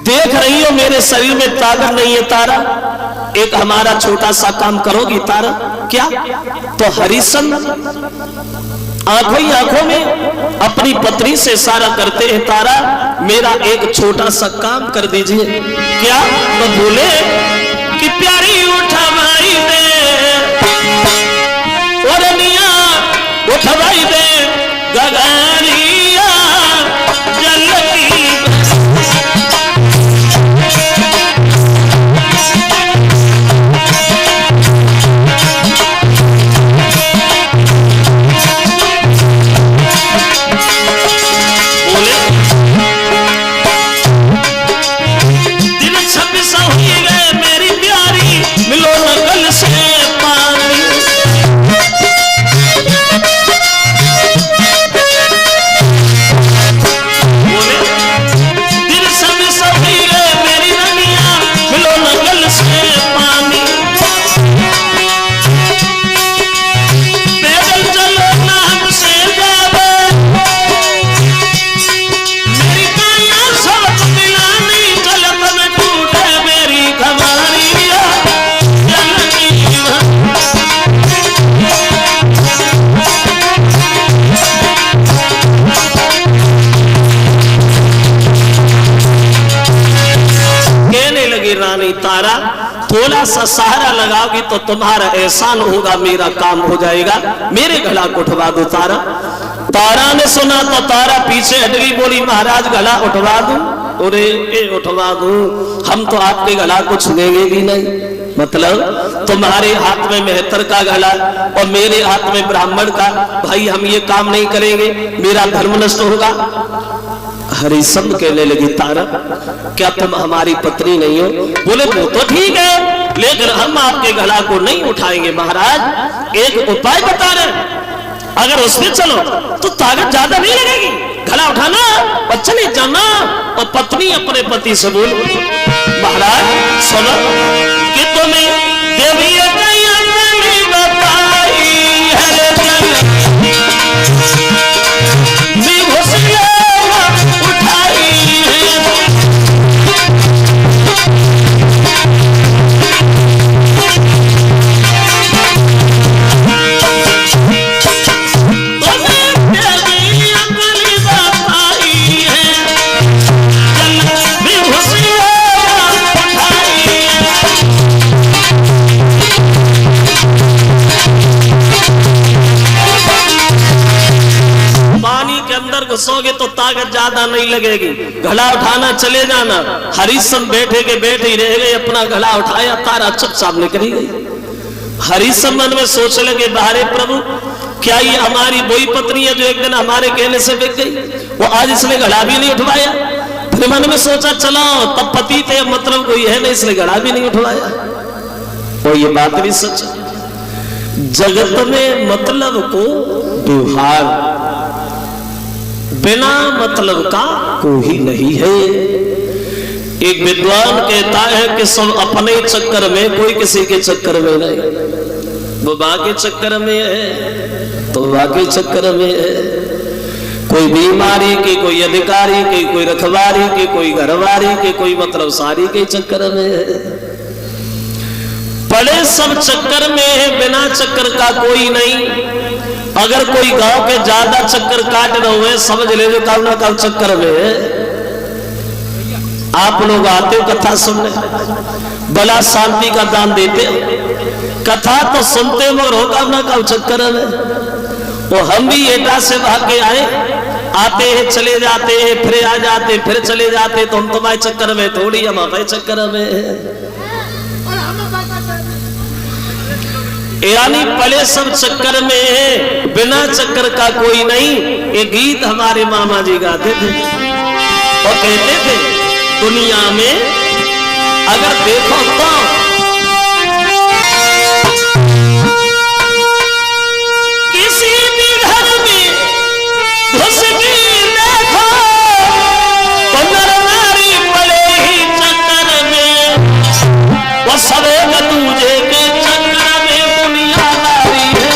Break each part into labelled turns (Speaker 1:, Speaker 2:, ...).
Speaker 1: देख रही हो मेरे शरीर में ताकत नहीं है तारा, एक हमारा छोटा सा काम करोगी तारा? क्या? तो हरिश्चंद्र आंखों ही आंखों में अपनी पत्नी से इशारा करते हैं, तारा मेरा एक छोटा सा काम कर दीजिए। क्या? तो बोले कि प्यारी उठवाई दे और मिया उठवाई दे गगरिया जलती। तारा थोड़ा सा सहारा लगाओगी तो तुम्हारा एहसान होगा, मेरा काम हो जाएगा, मेरे गला को उठवा दो तारा। तारा ने सुना तो तारा पीछे हट गई, बोली महाराज गला उठवा दूं? अरे उठवा दूं, हम तो आपके गला को छुएंगे भी नहीं। मतलब तुम्हारे हाथ में मेहतर का गला और मेरे हाथ में ब्राह्मण का, भाई हम ये काम नहीं करेंगे, मेरा धर्म नष्ट होगा। हरिश्चंद्र कहने लगी, तारा क्या तुम हमारी पत्नी नहीं हो? बोले वो तो ठीक है, लेकिन हम आपके गला को नहीं उठाएंगे। महाराज एक उपाय बता रहे, अगर उसमें चलो तो ताकत ज्यादा नहीं लगेगी, गला उठाना और चले जाना। और पत्नी अपने पति से बोल, महाराज सुनो कि तुम्हें देवी बताई है घुसोगे तो ताकत ज्यादा नहीं लगेगी, गला उठाना चले जाना। हरिश्चंद्र बैठे के बैठे ही रह गए, अपना गला उठाया, तारा चुपचाप निकली गई। हरिश्चंद्र मन में सोच लगे, बाहरे प्रभु क्या ये हमारी वही पत्नी है जो एक दिन हमारे कहने से बिक गई? वो आज इसने गला भी नहीं उठवाया। फिर मन में सोचा चलो तब पति थे, मतलब कोई है नहीं, इसने गला भी नहीं उठवाया। और ये बात भी सच है, जगत में मतलब को व्यवहार बिना मतलब का कोई नहीं है। एक विद्वान कहता है कि सब अपने चक्कर में, कोई किसी के चक्कर में नहीं। वो मां के चक्कर में है तो मां के चक्कर में है, कोई बीमारी के, कोई अधिकारी के, कोई रखवारी के, कोई घरवारी के, कोई मतलब सारी के चक्कर में है। पड़े सब चक्कर में है, बिना चक्कर का कोई नहीं। अगर कोई गांव के ज्यादा चक्कर काट रहे हुए, समझ ले जो कब ना कब चक्कर में है। आप लोग आते हो कथा सुनने, बला शांति का दान देते हो, कथा तो सुनते हो मगर होगा ना कब चक्कर में। वो हम भी एटा से भाग के आए, आते हैं चले जाते हैं, फिर आ जाते फिर चले जाते, तो हम तुम्हारे चक्कर में थोड़ी, हम हमारे चक्कर में है। यानी पले सब चक्कर में है, बिना चक्कर का कोई नहीं। एक गीत हमारे मामा जी गाते थे और कहते थे, दुनिया में अगर देखो तो किसी भी घर में घुस के देखो तो नर नारी पड़े ही चक्कर में, वो सब दूजे के चक्कर में दुनिया नारी है।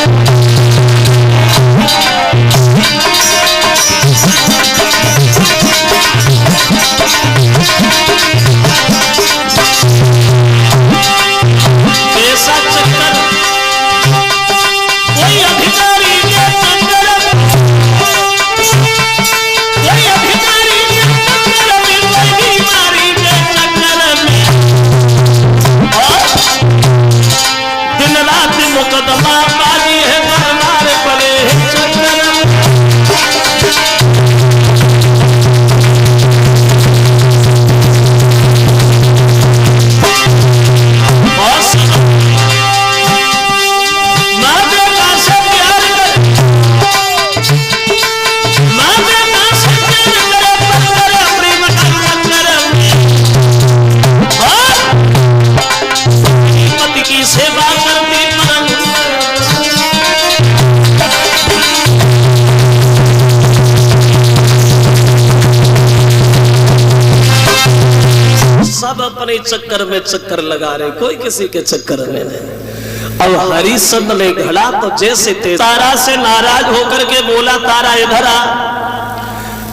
Speaker 1: सब अपने चक्कर में चक्कर लगा रहे, कोई किसी के चक्कर में नहीं। अब हरिश्चंद्र ने घड़ा तो जैसे तारा से नाराज होकर के बोला, तारा इधर आ,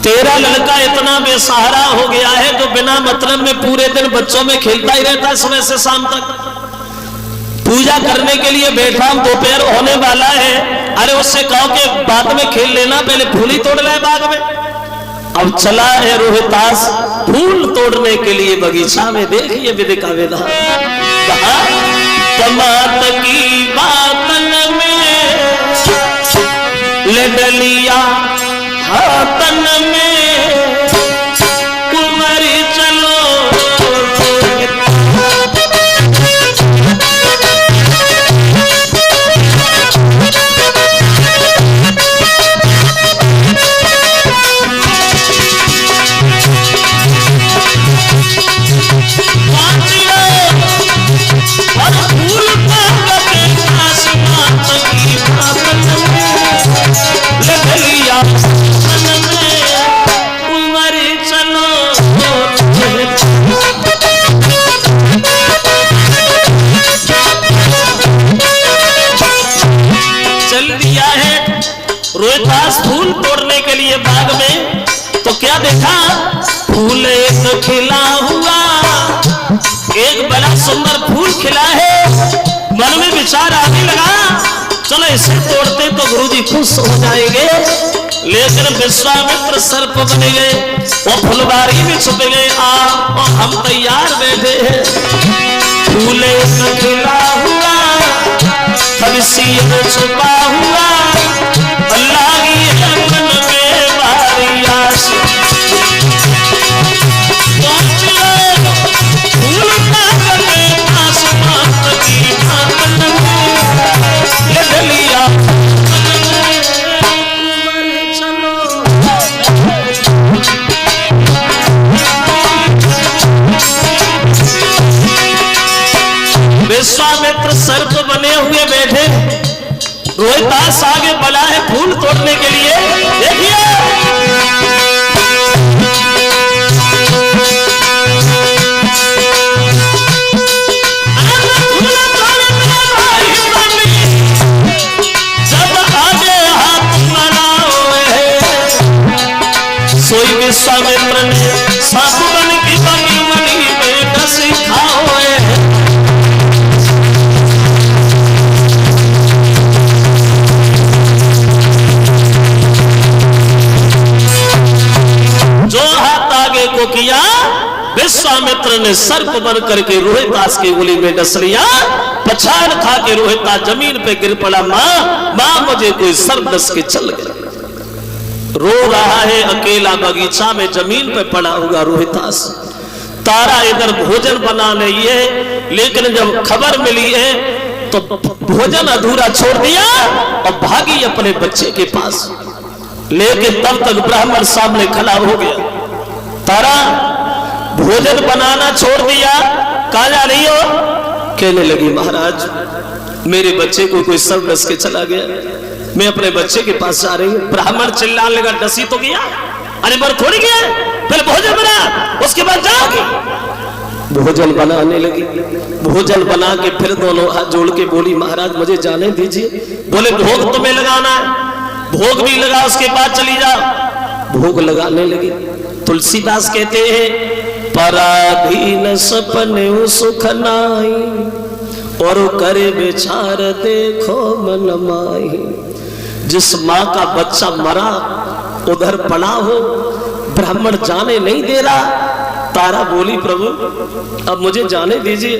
Speaker 1: तेरा लड़का इतना बेसहारा हो गया है जो बिना मतलब में पूरे दिन बच्चों में खेलता ही रहता है, सुबह से शाम तक। पूजा करने के लिए बैठा हूं, दोपहर होने वाला है, अरे उससे कहो कि बाद में खेल लेना, पहले फूल ही तोड़ ले बाग में। अब चला है रोहितास फूल तोड़ने के लिए बगीचा में। देखिए विधि का विधान, तमात की बातन में लडलिया हाथन में कुमारी चलो। रोहितास फूल तोड़ने के लिए बाग में, तो क्या देखा, फूल एक खिला हुआ, एक बड़ा सुंदर फूल खिला है। मन में विचार आने लगा, चलो इसे तोड़ते तो गुरुजी खुश हो जाएंगे। लेकिन विश्वामित्र सर्प बने गए, वो फुलबारी में छुप गए। और हम तैयार बैठे हैं, फूल एक खिला हुआ, तब सीन छुपा हुआ, लागी मन में भारी आस। फूल आसमान की भागन में लडलिया चलो। विश्वामित्र सर्प बने हुए बैठे, रोहितास आगे बढ़ा है फूल तोड़ने के लिए। देखिए जब आगे हाथ बढ़ाओ, सोई विश्वामित्र ने सांप बन की बनी मनी में डस खाओ। को किया, विश्वामित्र ने सर्प बन करके रोहितास की उंगली में डस लिया। पछाड़ खा के रोहितास जमीन पे गिर पड़ा, माँ माँ मुझे कोई सर्प डस के चल गया। रो रहा है अकेला बगीचा में, जमीन पे पड़ा हुआ रोहितास। तारा इधर भोजन बना रही है, लेकिन जब खबर मिली है तो भोजन अधूरा छोड़ दिया और भागी अपने बच्चे के पास। लेकिन तब तक ब्राह्मण सामने खड़ा हो गया। तारा भोजन बनाना छोड़ दिया, कहाँ जा रही हो? कहने लगी, महाराज मेरे बच्चे को कोई सर्प डस के चला गया, मैं अपने बच्चे के पास जा रही हूँ। ब्राह्मण चिल्लाने लगा, डसी तो गया, अरे मर थोड़ी गया, पहले भोजन बना उसके बाद जाओगे। भोजन बनाने लगी, भोजन बना के फिर दोनों हाथ जोड़ के बोली, महाराज मुझे जाने दीजिए। बोले भोग तुम्हें लगाना है, भोग भी लगा उसके बाद चली जाओ। भोग लगाने लगी। तुलसीदास कहते हैं, पराधीन सपने सुख नाई, और करे विचार देखो मन माही। जिस माँ का बच्चा मरा उधर पड़ा हो, ब्राह्मण जाने नहीं दे रहा। तारा बोली, प्रभु अब मुझे जाने दीजिए,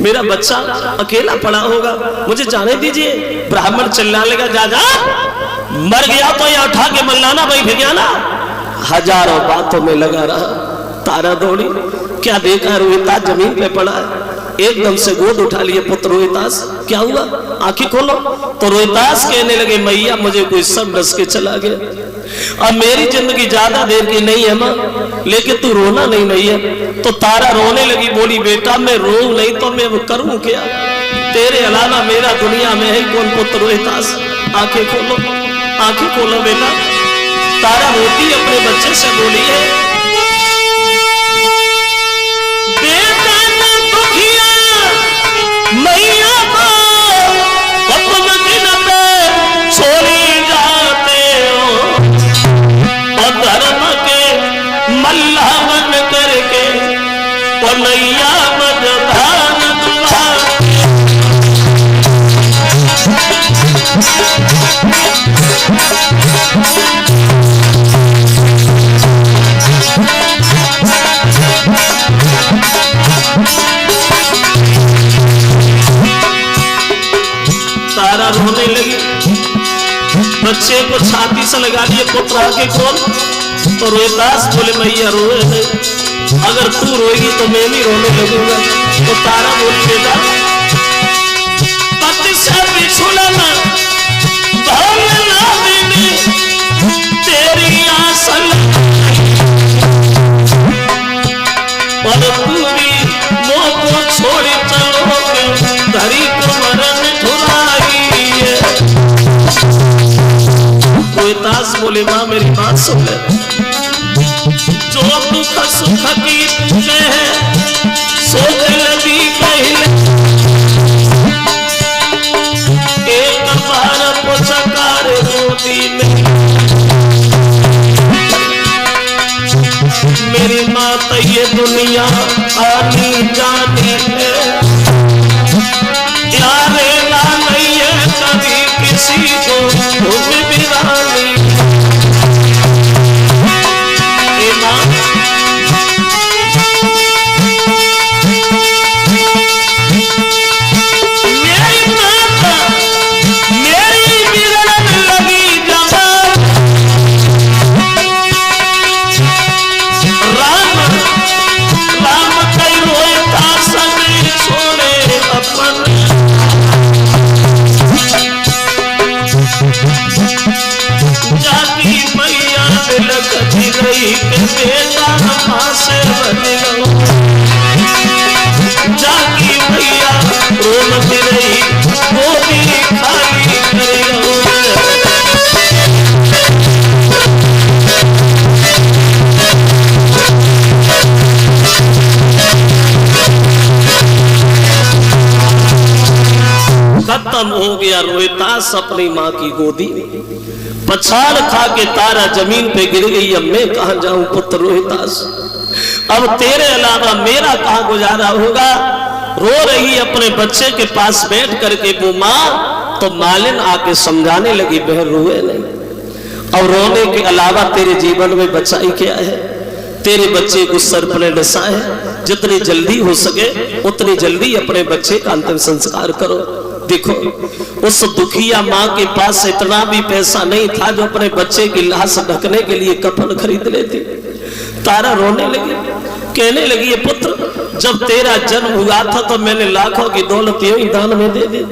Speaker 1: मेरा बच्चा अकेला पड़ा होगा, मुझे जाने दीजिए। ब्राह्मण चिल्लाने लगा, जा जा, मर गया तो या उठा के मल्लाना भाई भिजाना। हजारों बातों में लगा रहा। तारा दौड़ी, क्या देखा, रोहितास जमीन पे पड़ा है। एकदम से गोद उठा लिए पुत्र रोहितास, क्या हुआ, आंखें खोलो। तो रोहितास कहने लगे, मैया मुझे कोई सर्प डस के चला गया, अब मेरी जिंदगी ज्यादा देर की नहीं है माँ, लेकिन तू रोना नहीं मैया। तो तारा रोने लगी, बोली बेटा मैं रो नहीं तो मैं करूं क्या, तेरे अलावा मेरा दुनिया में है कौन। पुत्र रोहितास आंखें खोलो, आंखें खोलो बेटा। तारा रोती अपने बच्चे से बोली है, नैया मजधान तारा रोने लगी, बच्चे को छाती से लगा दिए पुत्र आके कौन, तो रोहिदास बोले मैया रोए नहीं, अगर तू रोएगी तो मैं भी रोने लगूंगा। तो तारा बोली बेटा पति से बिछुड़ना तेरी आशा और तू भी मोह को छोड़ चलोगे धरी को मरण ठुराई है। रोहिदास बोले माँ मेरी बात सुन ले, जो दुख सुख की तुझे है सोच लगी कहले एक बार पुचकार मोदी में मेरी मात ये दुनिया आनी जानी है, यारे ना नहीं है कभी किसी को भूमि बिरानी। जाकी भैया रोमती रही वो भी खाली खत्म हो गया रोहिदास अपनी माँ की गोदी में पछाड़ खा के तारा जमीन पे गिर गई। अब मैं कहां जाऊं पुत्र रोहिदास, अब तेरे अलावा मेरा कहां गुजारा होगा। रो रही अपने बच्चे के पास बैठ करके वो माँ, तो मालिन आके समझाने लगी बहन रोए नहीं, और रोने के अलावा तेरे जीवन में बचाई क्या है, तेरे बच्चे को सर पर नशा है, जितनी जल्दी हो सके उतनी जल्दी अपने बच्चे का अंतिम संस्कार करो। देखो उस दुखिया माँ के पास इतना भी पैसा नहीं था जो अपने बच्चे की लाश ढकने के लिए कफन खरीद लेती। तारा रोने लगी, कहने लगी ये पुत्र जब तेरा जन्म हुआ था तो मैंने लाखों की दौलत यूं ही दान में दे दी,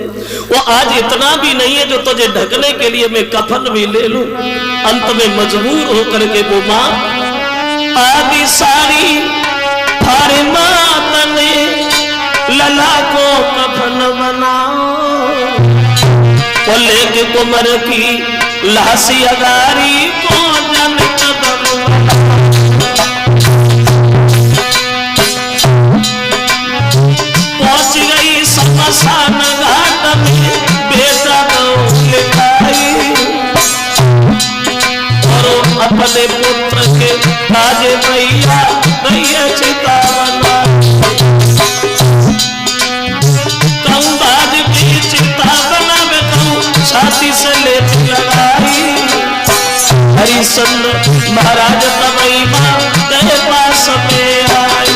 Speaker 1: वो आज इतना भी नहीं है जो तुझे ढकने के लिए मैं कफन भी ले लूं। अंत में मजबूर होकर के वो माँ आदि सारी फारे माँ ने लला को कफन बनाओ, वो लेके कुमर की लासी अगारी को जन पहुंच गई शमशान घाट में बेटा लिखाई, और अपने पुत्र के राजे भैया भैया चिता बना छाती से लेट लगाई। हरिश्चंद्र महाराज तमई मां गए पास में आई,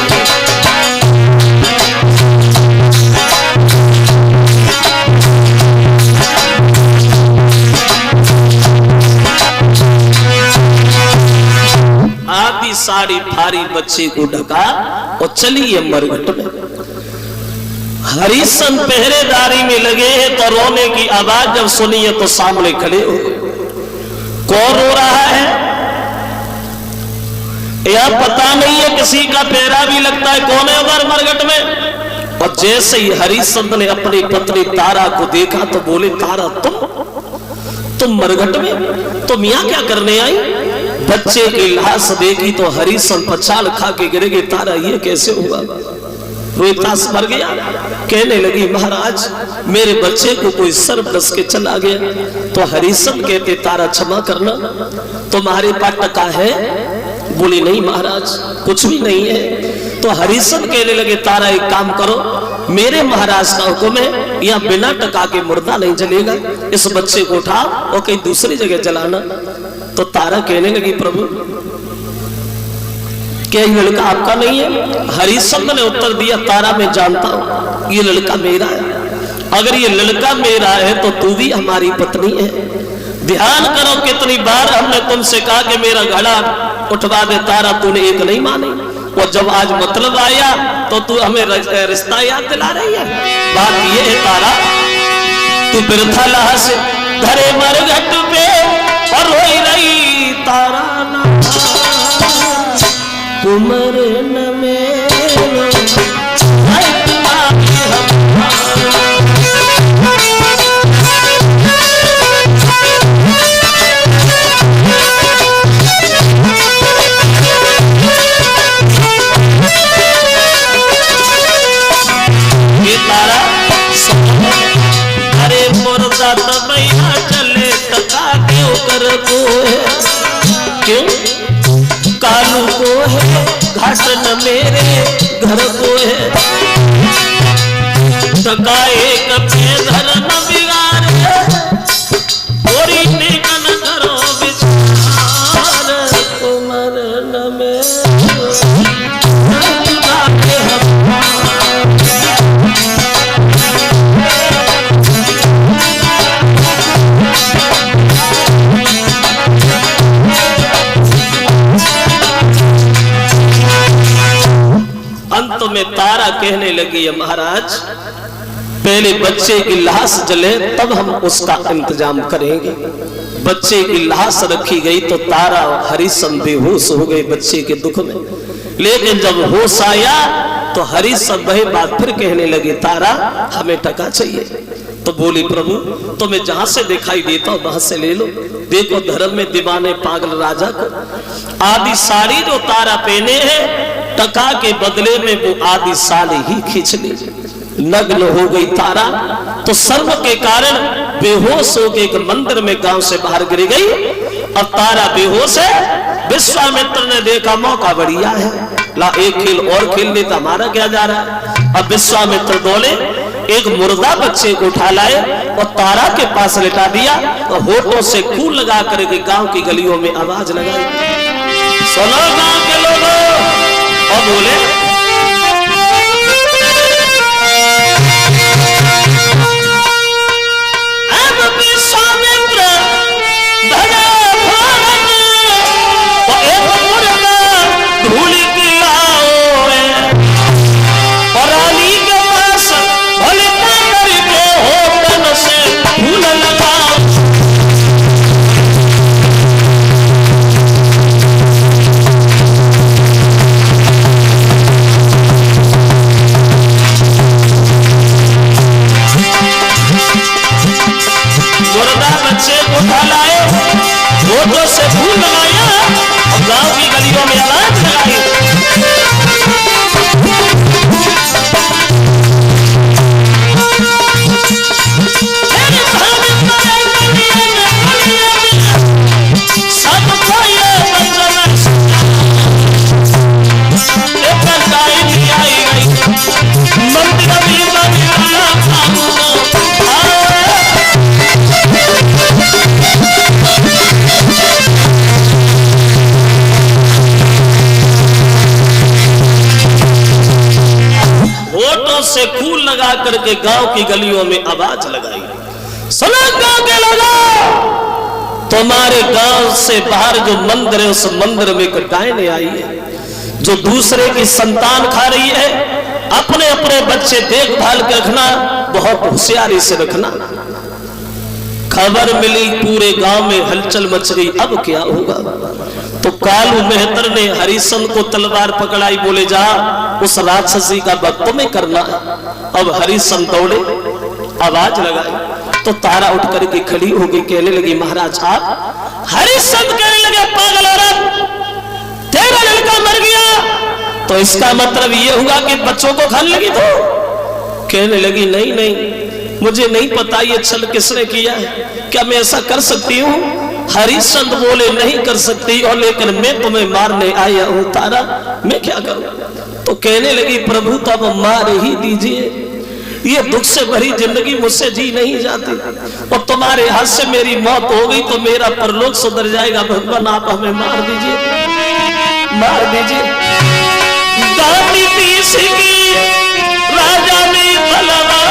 Speaker 1: आदि साड़ी फारी बच्चे को ढका और चली मरघट में। हरिश्चंद्र पहरेदारी में लगे हैं तो रोने की आवाज जब सुनी है तो सामने खड़े हो। कौन रो रहा है यह पता नहीं है, किसी का पहरा भी लगता है, कौन है उधर मरघट में। और जैसे ही हरिश्चंद्र ने अपनी पत्नी तारा को देखा तो बोले तारा तुम मरघट में, तुम यहाँ क्या करने आई। बच्चे की लाश देखी तो हरिश्चंद्र पछाड़ खा के गिर गए। तारा ये कैसे हुआ, रोहिदास मर गया। कहने लगी महाराज मेरे बच्चे को कोई सर्प डस के चला गया। तो हरिश्चंद्र कहते तारा क्षमा करना, तुम्हारे पास टका है। बोली नहीं महाराज कुछ भी नहीं है, तो हरिश्चंद्र कहने लगे तारा एक काम करो, मेरे महाराज का हुक्म है यहाँ बिना टका के मुर्दा नहीं जलेगा, इस बच्चे को उठाओ और कहीं दूसरी जगह जलाना। तो तारा कहने लगी प्रभु क्या ये लड़का आपका नहीं है? हरिश्चंद्र ने उत्तर दिया तारा मैं जानता हूं ये लड़का मेरा है, अगर ये लड़का मेरा है तो तू भी हमारी पत्नी है। ध्यान करो कितनी बार हमने तुमसे कहा कि मेरा घड़ा उठवा दे तारा, तूने एक नहीं मानी, और जब आज मतलब आया तो तू हमें रिश्ता याद दिला रही है। बात ये है तारा तू बिरथा लाह से घरे मर घट पे और रोई रही तारा तुमर न मेरो चले टका क्यों कर को है, क्यों कालू को है घाट न मेरे घर को है, टका एक धर न बिगाड़े गोरी निकन करो विचार तुमर न मेरे में तारा कहने लगी है महाराज पहले बच्चे की लाश जले तब हम उसका इंतजाम करेंगे। बच्चे की लाश रखी गई तो तारा हरिश्चंद्र बेहोश हो गए बच्चे के दुख में, लेकिन जब होश आया तो हरिश्चंद्र वही बात फिर कहने लगे तारा हमें टका चाहिए। तो बोली प्रभु तुम्हें जहां से दिखाई देता हो वहां से ले लो, देखो धर्म में दीवाने पागल राजा को आदि साड़ी जो तारा पहने हैं टका के बदले में वो आदि साड़ी ही खींच ली, नग्न हो गई तारा। तो सर्व के कारण बेहोश हो के एक मंदिर में गांव से बाहर गिर गई। अब तारा बेहोश है, विश्वामित्र ने देखा मौका बढ़िया है, ला एक खेल और खेल ले तो हमारा क्या जा रहा है। अब विश्वामित्र दौड़े एक मुर्दा बच्चे को उठा लाए और तारा के पास लिटा दिया और होठों से खून लगा करके गांव की गलियों में आवाज लगाई, सुनो गांव के लोगों, और बोले अब विश्वामित्र भगा भारत और एक मुर्दा धूल की लाओ और रानी के पास भले करके होठन से फूल लगाओ। बच्चे को उठा लाए, होठों से फूल लगाया और गांव की गलियों में आवाज लगाई, सबको ये आई गई मंदिर होठों से फूल लगा करके गांव की गलियों में आवाज लगाई, सुनो गांव के लोगों, तुम्हारे गांव से बाहर जो मंदिर है उस मंदिर में एक डायन आई है जो दूसरे की संतान खा रही है। अपने अपने बच्चे देखभाल के रखना, बहुत होशियारी से रखना। खबर मिली पूरे गांव में हलचल मच गई, अब क्या होगा। तो कालू मेहतर ने हरिश्चंद्र को तलवार पकड़ाई, बोले जा उस राक्षसी का वध तुम्हें करना। अब हरिश्चंद्र दौड़े, आवाज लगाई तो तारा उठ करके खड़ी हो गई, कहने लगी महाराज आप। हरिश्चंद्र कहने लगे पागल औरत, तेरा लड़का मर गया तो इसका मतलब ये हुआ कि बच्चों को खाने लगी। तो कहने लगी नहीं नहीं मुझे नहीं पता ये छल किसने किया है, क्या मैं ऐसा कर सकती हूँ। हरिश्चंद्र बोले नहीं कर सकती, और लेकिन मैं तुम्हें मारने आया हूँ तारा, मैं क्या करूँ। तो कहने लगी प्रभु तब मार ही दीजिए, ये दुख से भरी जिंदगी मुझसे जी नहीं जाती, और तुम्हारे हाथ से मेरी मौत हो गई तो मेरा परलोक सुधर जाएगा। भगवान आप हमें मार दीजिए, मार दीजिए। गांधी पीस की राजा ने तलवार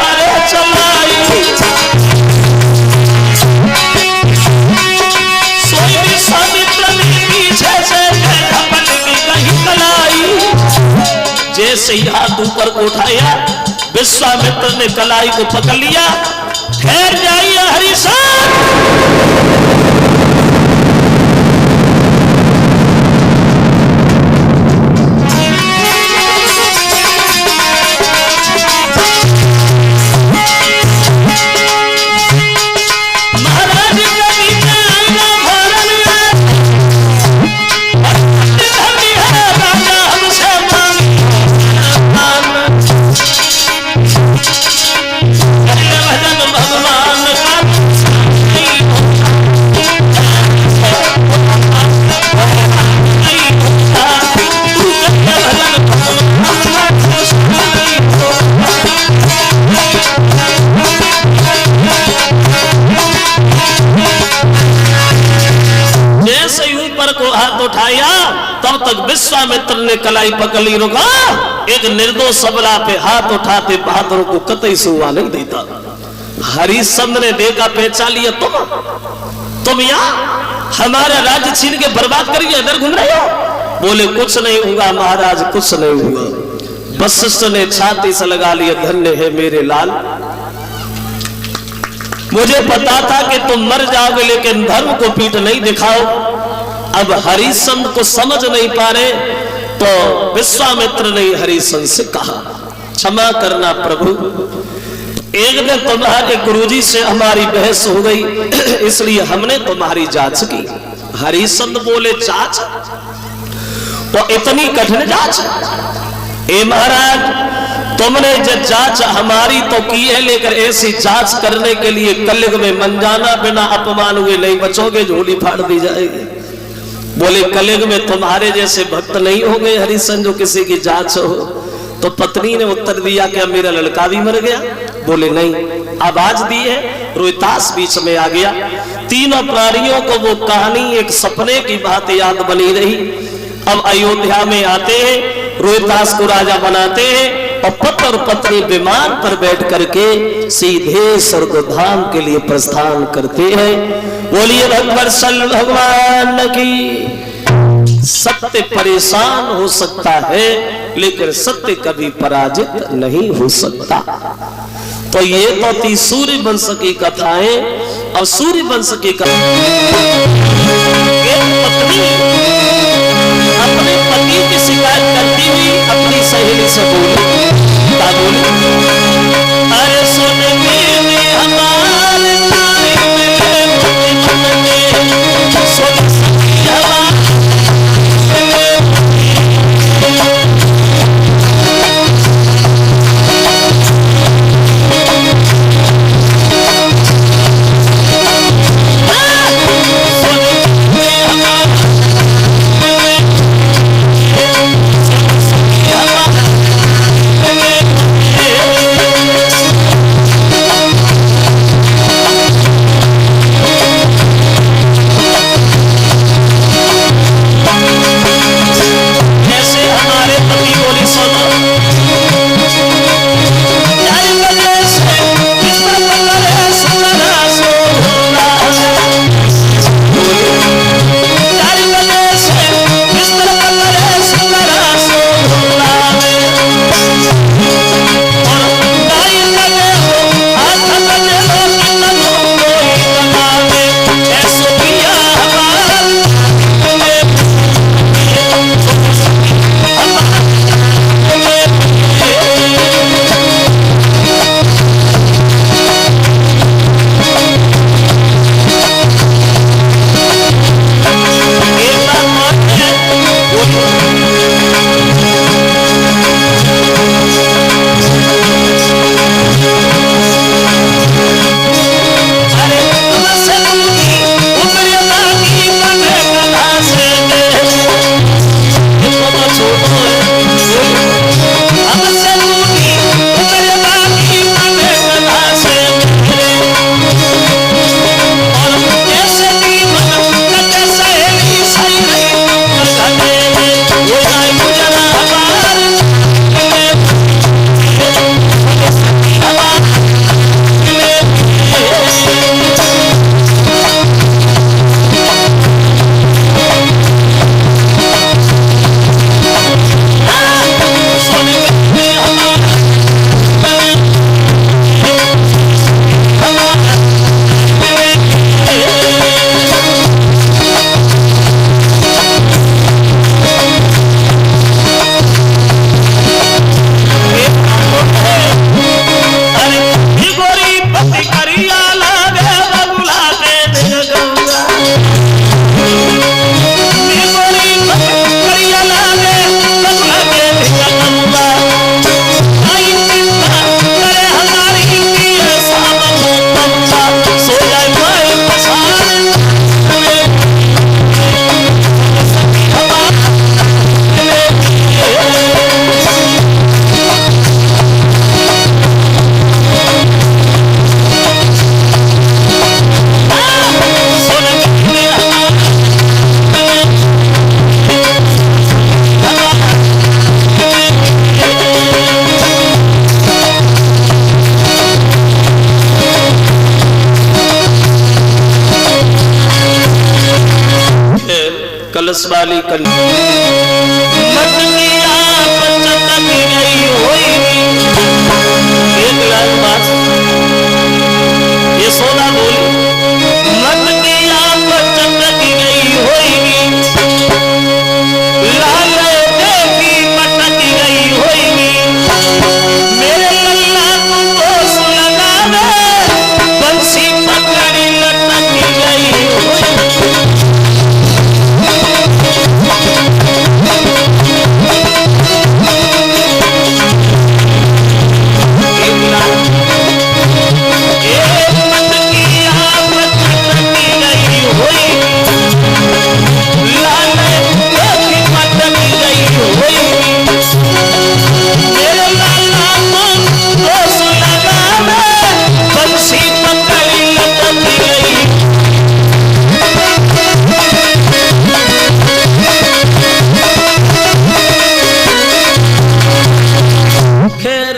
Speaker 1: अरे चलाई, सोई विश्वामित्र ने पीछे से झपट की कहीं कलाई। जैसे ही हाथ ऊपर को उठाया विश्वामित्र ने कलाई को पकड़ लिया। ठहर जाइए हरिशन, उठाया तब तक विश्वामित्र ने कलाई पकड़ ली। रुका, एक निर्दोष सबला पे हाथ उठाते बहादुरों को कतई से हुआ नहीं देता। हरिश्चंद्र ने देखा, पहचान लिया तुम यहाँ हमारा राज्य छीन के बर्बाद करिए, इधर घूम रहे हो। बोले कुछ नहीं होगा महाराज, कुछ नहीं हुआ। वशिष्ठ ने छाती से लगा लिया, धन्य है मेरे लाल, मुझे पता था कि तुम मर जाओगे लेकिन धर्म को पीठ नहीं दिखाओ। अब हरिश्चंद्र को समझ नहीं पा रहे तो विश्वामित्र ने हरिश्चंद्र से कहा, क्षमा करना प्रभु, एक दिन तुम्हारे गुरुजी से हमारी बहस हो गई, इसलिए हमने तुम्हारी जांच की। हरिश्चंद्र बोले, जांच? तो इतनी कठिन जांच? ए महाराज, तुमने जो जांच हमारी तो की है, लेकिन ऐसी जांच करने के लिए कलयुग में मन जाना, बिना अपमान हुए नहीं बचोगे, झोली फाड़ दी जाएगी। बोले कलयुग में तुम्हारे जैसे भक्त नहीं होंगे हरिश्चंद्र, जो किसी की जांच हो। तो पत्नी ने उत्तर दिया, क्या मेरा लड़का भी मर गया? बोले नहीं। आवाज दी है, रोहितास बीच में आ गया। तीनों प्राणियों को वो कहानी एक सपने की बात याद बनी रही। अब अयोध्या में आते हैं, रोहितास को राजा बनाते हैं, और पति और पत्नी विमान पर बैठ करके सीधे स्वर्गधाम के लिए प्रस्थान करते हैं। बोलिए भगवत्सल भगवान की। सत्य परेशान हो सकता है लेकिन सत्य कभी पराजित नहीं हो सकता। तो ये तो थी सूर्य वंश की कथाएं। और सूर्य वंश की पत्नी अपने पति की शिकायत करती हुई अपनी सहेली से बोली, क्या बोली? अरे सुन मेरे हमारे कलश वाली कन्या मटकी आप चटक गई होगी। एक लाख बात ये सोना बोली मटकी आप चटक गई होगी, लाल देवी पटक गई होगी। मेरे लल्ला तुमको सुलगावे बंसी पकड़ी लटक गई होगी।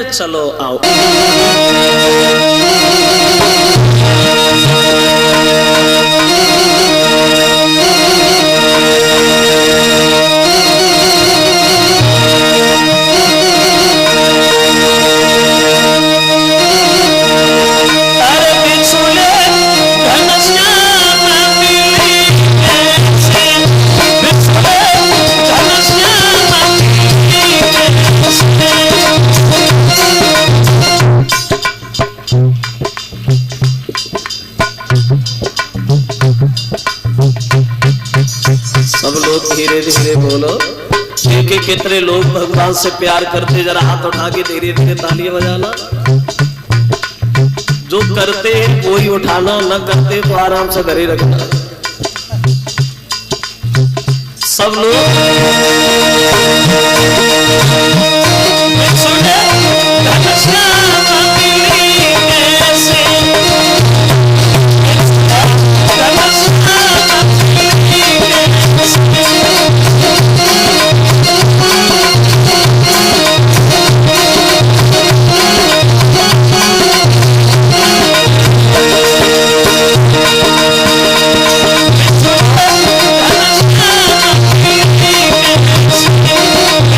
Speaker 1: चलो आओ सब लोग धीरे धीरे बोलो। देखे कितने लोग भगवान से प्यार करते, जरा हाथ उठा के धीरे धीरे तालियां बजाना। जो करते हैं कोई उठाना, न करते तो आराम से घरे रखना। सब लोग सुने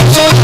Speaker 1: So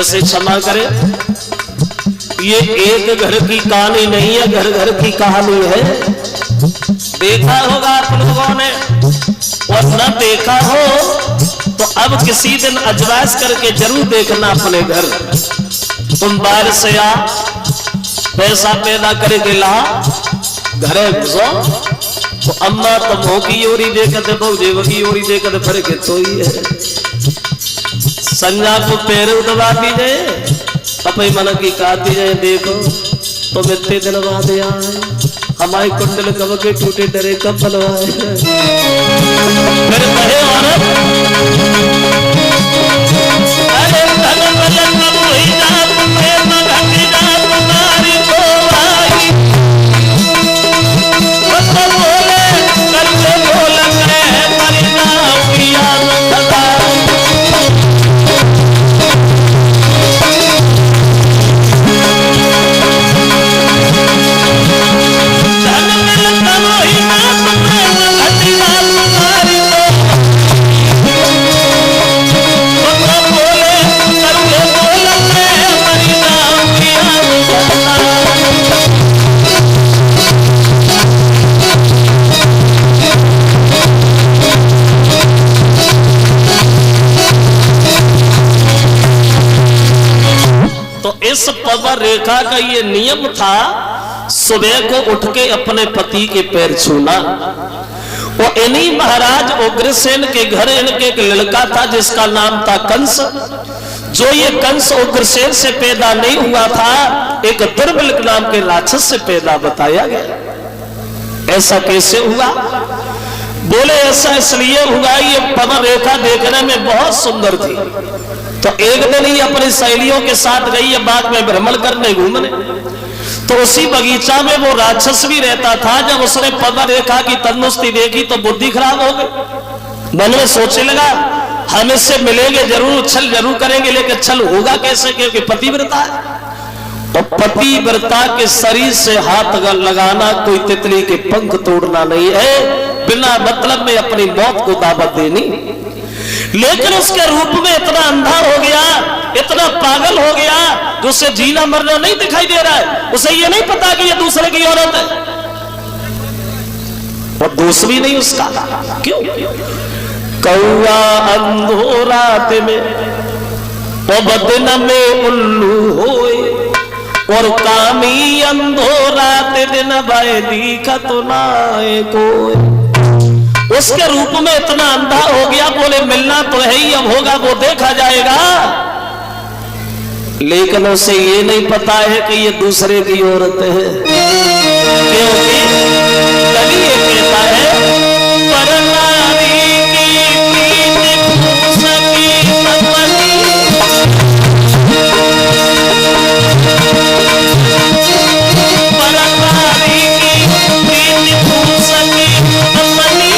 Speaker 1: कैसे क्षमा करे? ये एक घर की कहानी नहीं है, घर घर की कहानी है। देखा होगा आप लोगों ने, और न देखा हो तो अब किसी दिन अजवाइश करके जरूर देखना अपने घर। तुम बाहर से आ, पैसा पैदा करके ला, घरे घुसो तो अम्मा तमो की ओरी देखते, बहु की ओरी देखते, फर्क तो ही है। संजा को पैर दबा दी जाए, अपनी मन की काती जाए, देखो तो मित्ते दिन बाद आए हमारे कुंडल कब के टूटे डरे कब बनवाए। फिर कहे औरत अरे धन भजन कोई जात प्रेम घटी जात तुम्हारी को आई, तो बोले करके बोल करे मरी जाओ याद सदा। इस पवन रेखा का ये नियम था, सुबह को उठ के अपने पति के पैर छूना। और इन्हीं महाराज उग्रसेन के घर इनके एक लड़का था जिसका नाम था कंस। जो ये कंस उग्रसेन से पैदा नहीं हुआ था, एक दुर्बल नाम के राक्षस से पैदा बताया गया। ऐसा कैसे हुआ? बोले ऐसा इसलिए हुआ, ये पवन रेखा देखने में बहुत सुंदर थी। तो एक दिन ही अपनी सहेलियों के साथ गई है बाग में भ्रमण करने, घूमने। तो उसी बगीचा में वो राक्षस भी रहता था। जब उसने पवन रेखा की तंदुरुस्ती देखी तो बुद्धि खराब हो गई। मन में सोचने लगा हम इससे मिलेंगे जरूर, छल जरूर करेंगे, लेकिन छल होगा कैसे, क्योंकि पतिव्रता है। तो पतिव्रता के शरीर से हाथ लगाना कोई तितली के पंख तोड़ना नहीं है, बिना मतलब में अपनी मौत को दावत देनी। लेकिन उसके रूप में इतना अंधा हो गया, इतना पागल हो गया, जो उसे जीना मरना नहीं दिखाई दे रहा है। उसे ये नहीं पता कि ये दूसरे की औरत है, और दोष भी नहीं उसका। क्यों? कौआ अंधो रात में वो बदन में उल्लू होए, और कामी अंधो रात दिन भाई दीखा तो नाए कोई। उसके रूप में इतना अंधा हो गया, बोले मिलना तो है ही, अब होगा वो देखा जाएगा। लेकिन उसे ये नहीं पता है कि ये दूसरे की औरत है, क्योंकि कवि ये कहता है परनारी की प्रीति सकी सपनी, परनारी की प्रीति सकी सपनी।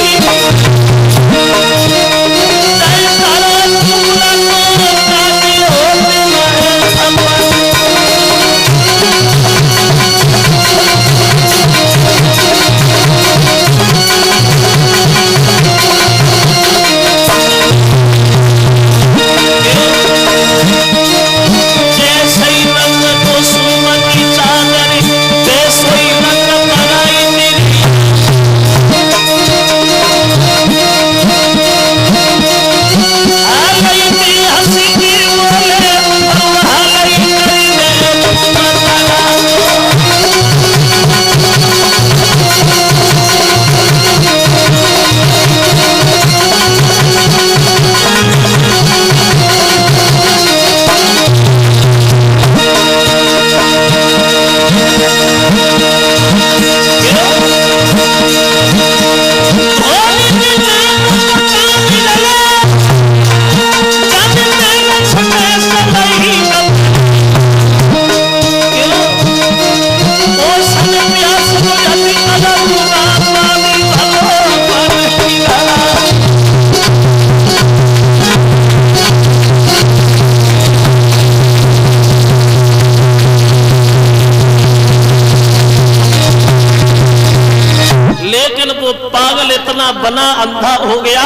Speaker 1: बना अंधा हो गया,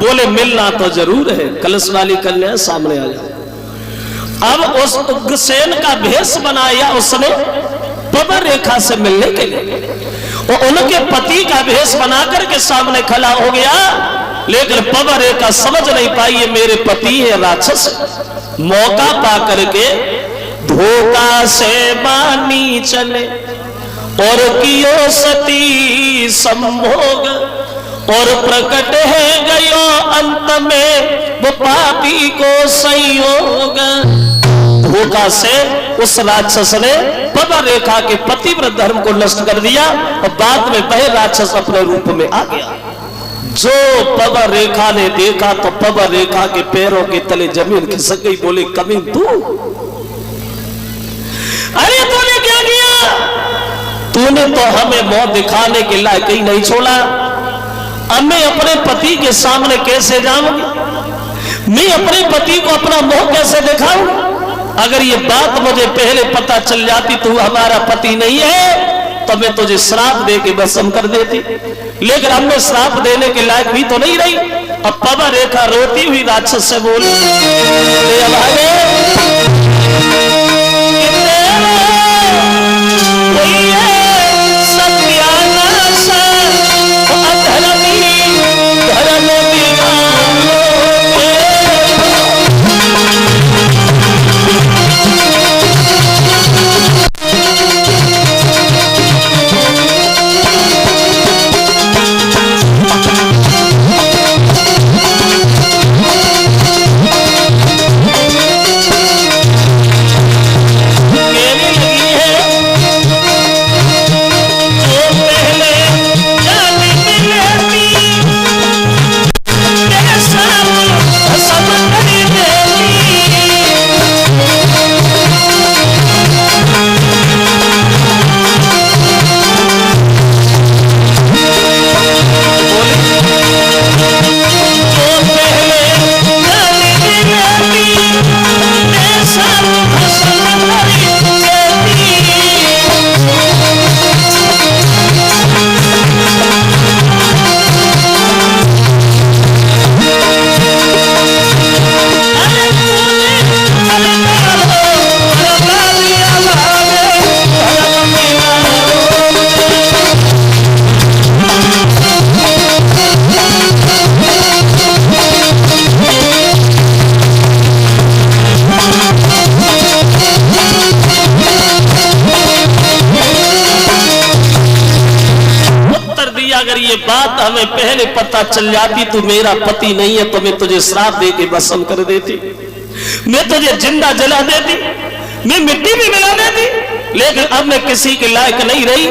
Speaker 1: बोले मिलना तो जरूर है। कलश वाली कन्या सामने आ जाए। अब उस उग्रसेन का भेष बनाया उसने पवन रेखा से मिलने के लिए, और उनके पति का भेष बनाकर के सामने खड़ा हो गया, लेकिन पवन रेखा समझ नहीं पाई ये मेरे पति है राक्षस। मौका पा करके धोखा से मानी चले और कियो सती संभोग, और प्रकट है गयो अंत में वो पापी को संयोग। धोखा से उस राक्षस ने पवन रेखा के पतिव्रत धर्म को नष्ट कर दिया, और बाद में वह राक्षस अपने रूप में आ गया। जो पवन रेखा ने देखा तो पवन रेखा के पैरों के तले जमीन खिसक गई। बोले कमीन तू, अरे तूने क्या किया? तूने तो हमें मौत दिखाने के लायक ही नहीं छोड़ा। अब मैं अपने पति के सामने कैसे जाऊंगी? मैं अपने पति को अपना मुंह कैसे दिखाऊंगी? अगर ये बात मुझे पहले पता चल जाती तू हमारा पति नहीं है तो मैं तुझे श्राप दे के भस्म कर देती, लेकिन अब मैं श्राप देने के लायक भी तो नहीं रही। अब पवन रेखा रोती हुई राक्षस से बोली, अगर ये बात हमें पहले पता चल जाती तू मेरा पति नहीं है तो मैं तुझे श्राप दे के भस्म कर देती, मैं तुझे जिंदा जला देती, मैं मिट्टी में मिला देती, लेकिन अब मैं किसी के लायक नहीं रही।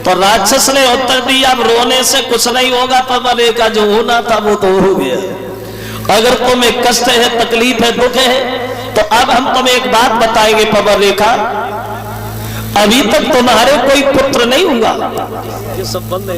Speaker 1: तो राक्षस ने उत्तर दिया, अब रोने से कुछ नहीं होगा, पवन रेखा जो होना था वो तो हो गया। अगर तुम्हें कष्ट है, तकलीफ है, दुख है, तो अब हम तुम्हें एक बात बताएंगे पवन रेखा, अभी तक तुम्हारे कोई पुत्र नहीं होगा। ये सब बंद है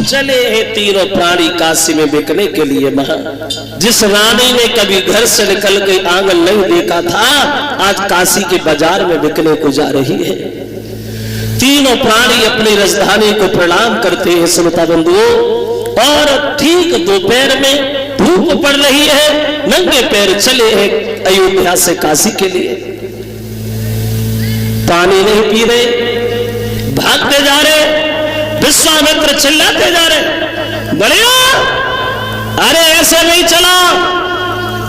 Speaker 1: चले तीनों प्राणी काशी में बिकने के लिए। जिस रानी ने कभी घर से निकल के आंगन नहीं देखा था, आज काशी के बाजार में बिकने को जा रही है। तीनों प्राणी अपनी राजधानी को प्रणाम करते हैं श्रोता बंधुओं, और ठीक दोपहर में धूप पड़ रही है, नंगे पैर चले हैं अयोध्या से काशी के लिए। पानी नहीं पी रहे, भागते जा रहे। विश्वामित्र चिल्लाते जा रहे, बढ़िया, अरे ऐसे नहीं चला,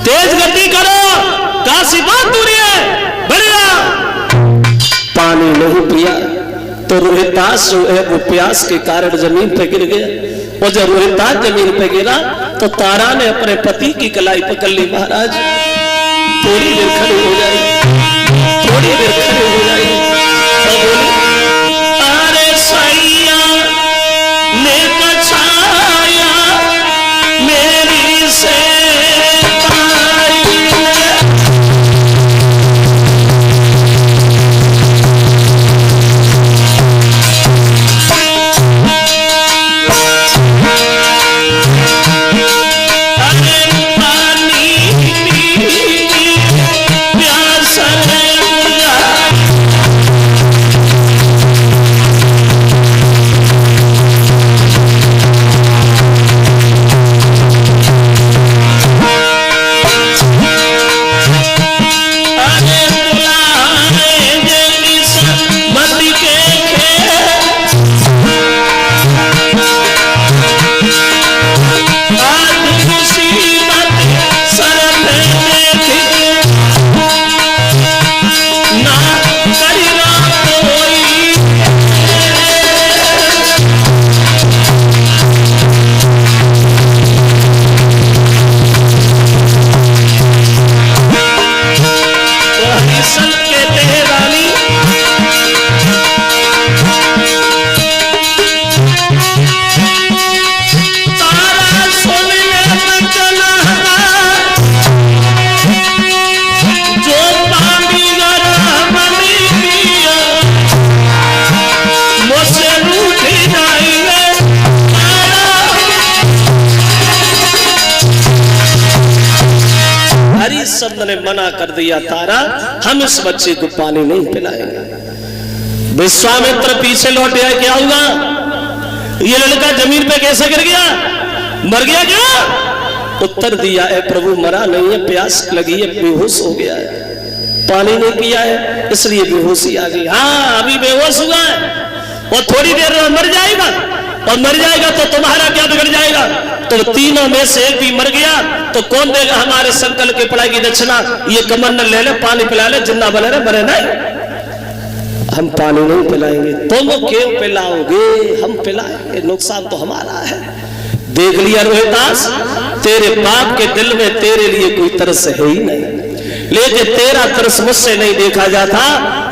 Speaker 1: तेज गति करो, काशी बहुत दूरी है, बढ़िया। पानी नहीं पिया तो रोहितास जो है वो प्यास के कारण जमीन पे गिर गया। और जब रोहितास जमीन पे गिरा तो तारा ने अपने पति की कलाई पकड़ ली। महाराज थोड़ी देर खड़ी हो जाएगी, थोड़ी देर खड़ी हो जाएगी। तो बोली, अरे सैया ने कछाया मेरी से शब्द ने मना कर दिया, तारा हम इस बच्चे को पानी नहीं पिलाएंगे। विश्वामित्र पीछे लौट गया, क्या हुआ, ये लड़का जमीन पे कैसे गिर गया, मर गया क्या? उत्तर दिया, है प्रभु मरा नहीं है, प्यास लगी है, बेहोश हो गया है, पानी नहीं पिया है इसलिए बेहोशी आ गई। हाँ अभी बेहोश हुआ है और थोड़ी देर में मर जाएगा, और मर जाएगा तो तुम्हारा क्या बिगड़ जाएगा? तो तीनों में से एक भी मर गया तो कौन देगा हमारे संकल्प के पढ़ाई की दक्षिणा? ये कमंडल ले ले, पानी पिला ले, जिन्ना बने रहे मरे नहीं, हम पानी नहीं पिलाएंगे। तुम क्यों पिलाओगे, हम पिलाएंगे, नुकसान तो हमारा है। देख लिया रोहितास, तेरे बाप के दिल में तेरे लिए कोई तरस है ही नहीं, लेकिन तेरा तरस मुझसे नहीं देखा जाता।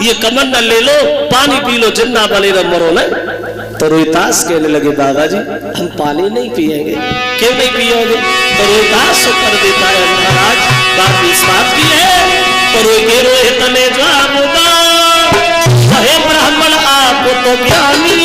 Speaker 1: ये कमंडल ले लो, पानी पी लो, जिन्ना बने रहे मरो नहीं। तो रोहितास कहने लगे, बाबा जी हम पानी नहीं पिएंगे। क्यों नहीं पियोगे? तो रोहितास उत्तर देता है, महाराज बात इस बात की है, तो रोहित ने जवाब दिया, हे ब्राह्मण आप तो ज्ञानी,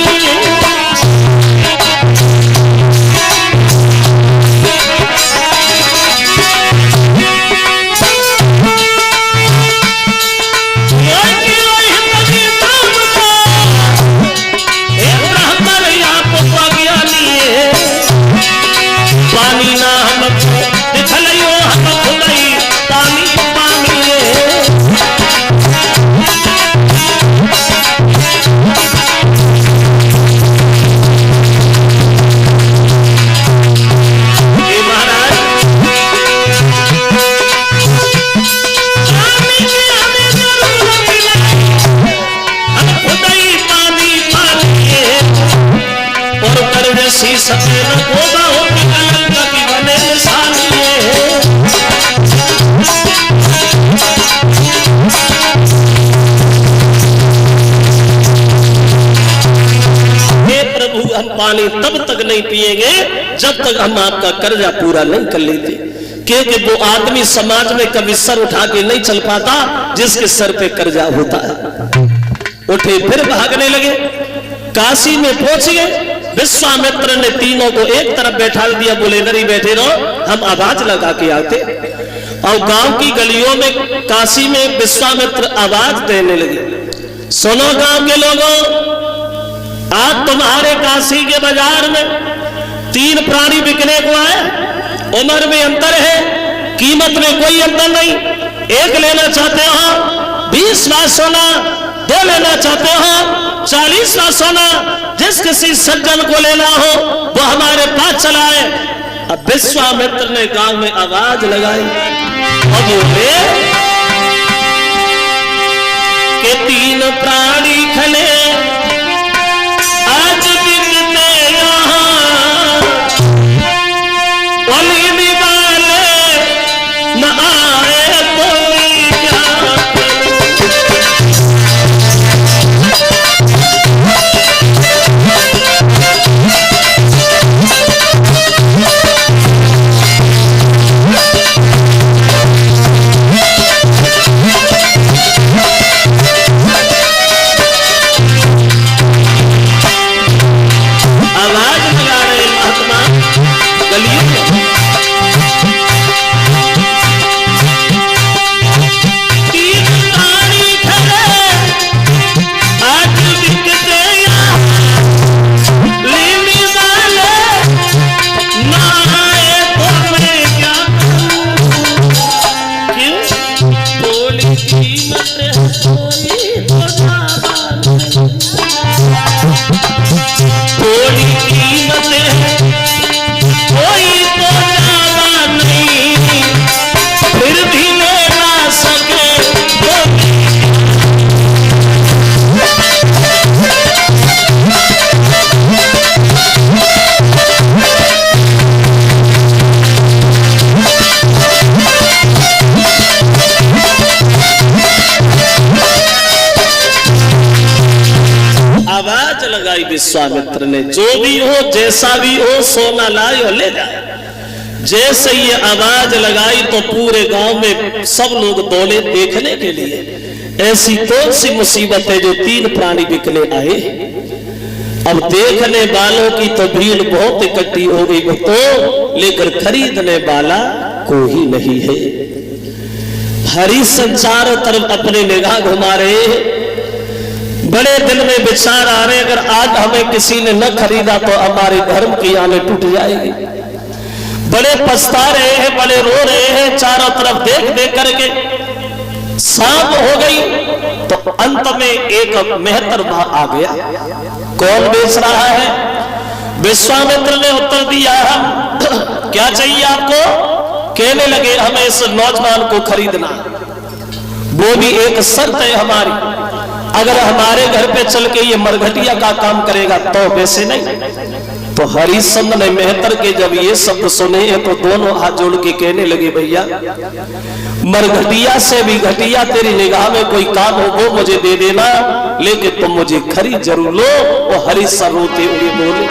Speaker 1: पानी तब तक नहीं पिएंगे जब तक हम आपका कर्जा पूरा नहीं कर लेते, क्योंकि वो आदमी समाज में कभी सर उठा के नहीं चल पाता जिसके सर पे कर्जा होता है। उठे फिर भागने लगे, काशी में पहुंच गए। विश्वामित्र ने तीनों को एक तरफ बैठा दिया, बोले नरी बैठे रहो, हम आवाज लगा के आते। और गांव की गलियों में काशी में विश्वामित्र आवाज देने लगे, सुनो गांव के लोगों, आज तुम्हारे काशी के बाजार में 3 प्राणी बिकने को आए, उम्र में अंतर है, कीमत में कोई अंतर नहीं। एक लेना चाहते हो 20 लाख सोना, 2 लेना चाहते हो 40 लाख सोना, जिस किसी सज्जन को लेना हो वो हमारे पास चला है। अब विश्वामित्र ने गांव में आवाज लगाई और बोले कि 3 प्राणी खले आज बिकते यहाँ, ओलिनी वाले न आए तो क्या विश्वामित्र ने, जो भी हो जैसा भी हो सोना लाए और ले जाए। जैसे ये आवाज लगाई तो पूरे गांव में सब लोग दौड़े देखने के लिए। ऐसी कौन सी मुसीबत है जो 3 प्राणी बिकने आए। अब देखने वालों की तो भीड़ बहुत इकट्ठी हो गई तो, लेकर खरीदने वाला कोई नहीं है। हरिश्चंद्र चारों तरफ अपनी निगाह घुमा रहे, बड़े दिल में विचार आ रहे, अगर आज हमें किसी ने न खरीदा तो हमारे धर्म की आने टूट जाएगी। बड़े पछता रहे हैं, बड़े रो रहे हैं, चारों तरफ देख देख करके। शाम हो गई तो अंत में एक मेहतर आ गया। कौन बेच रहा है? विश्वामित्र ने उत्तर दिया, हम क्या चाहिए आपको? कहने लगे हमें इस नौजवान को खरीदना, वो भी एक शर्त है हमारी, अगर हमारे घर पे चल के ये मरघटिया का काम करेगा तो वैसे नहीं। तो हरिश्चंद्र ने मेहतर के जब ये शब्द सुने हैं तो दोनों हाथ जोड़ के कहने लगे, भैया मरघटिया से भी घटिया तेरी निगाह में कोई काम हो वो मुझे दे देना, लेकिन तुम मुझे खरीद जरूर लो। वो हरिश्चंद्र रोते हुए बोले,